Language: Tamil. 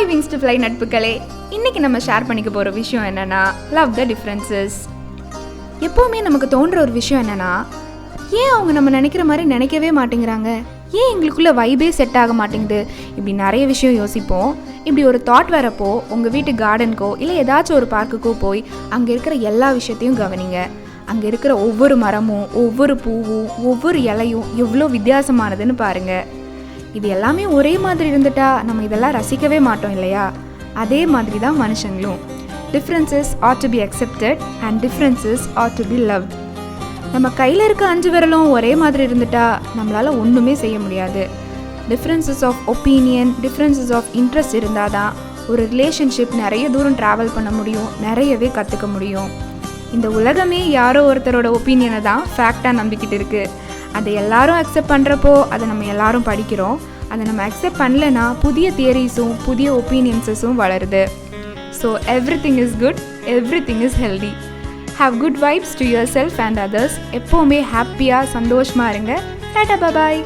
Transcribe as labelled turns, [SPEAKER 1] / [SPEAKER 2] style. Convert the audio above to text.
[SPEAKER 1] ஹாய் விங்ஸ் டு ஃப்ளை நட்புகளே, இன்றைக்கி நம்ம ஷேர் பண்ணிக்க போகிற விஷயம் என்னென்னா லவ் த டிஃப்ரென்சஸ். எப்போவுமே நமக்கு தோன்ற ஒரு விஷயம் என்னென்னா, ஏன் அவங்க நம்ம நினைக்கிற மாதிரி நினைக்கவே மாட்டேங்கிறாங்க, ஏன் எங்களுக்குள்ளே வைபே செட் ஆக மாட்டேங்குது, இப்படி நிறைய விஷயம் யோசிப்போம். இப்படி ஒரு தாட் வரப்போ உங்கள் வீட்டு கார்டனுக்கோ இல்லை ஏதாச்சும் ஒரு பார்க்குக்கோ போய் அங்கே இருக்கிற எல்லா விஷயத்தையும் கவனிங்க. அங்கே இருக்கிற ஒவ்வொரு மரமும் ஒவ்வொரு பூவும் ஒவ்வொரு இலையும் எவ்வளோ வித்தியாசமானதுன்னு பாருங்கள். இது எல்லாமே ஒரே மாதிரி இருந்துட்டா நம்ம இதெல்லாம் ரசிக்கவே மாட்டோம் இல்லையா? அதே மாதிரி தான் மனுஷங்களும். Differences ought to be accepted and differences ought to be loved. நம்ம கையில் இருக்க 5 விரலும் ஒரே மாதிரி இருந்துட்டா நம்மளால் ஒன்றுமே செய்ய முடியாது. Differences of opinion, differences of interest இருந்தால் தான் ஒரு ரிலேஷன்ஷிப் நிறைய தூரம் ட்ராவல் பண்ண முடியும், நிறையவே கற்றுக்க முடியும். இந்த உலகமே யாரோ ஒருத்தரோட ஒப்பீனியனை தான் ஃபேக்டாக நம்பிக்கிட்டு இருக்குது. அதை எல்லாரும் அக்செப்ட் பண்ணுறப்போ அதை நம்ம எல்லாரும் படிக்கிறோம். அதை நம்ம அக்செப்ட் பண்ணலைன்னா புதிய தியரிஸும் புதிய ஒப்பீனியன்ஸஸும் வளருது. So everything is good, everything is healthy. Have good vibes to yourself and others. எப்போவுமே ஹாப்பியாக சந்தோஷமாக இருங்க. டாடா பாய்.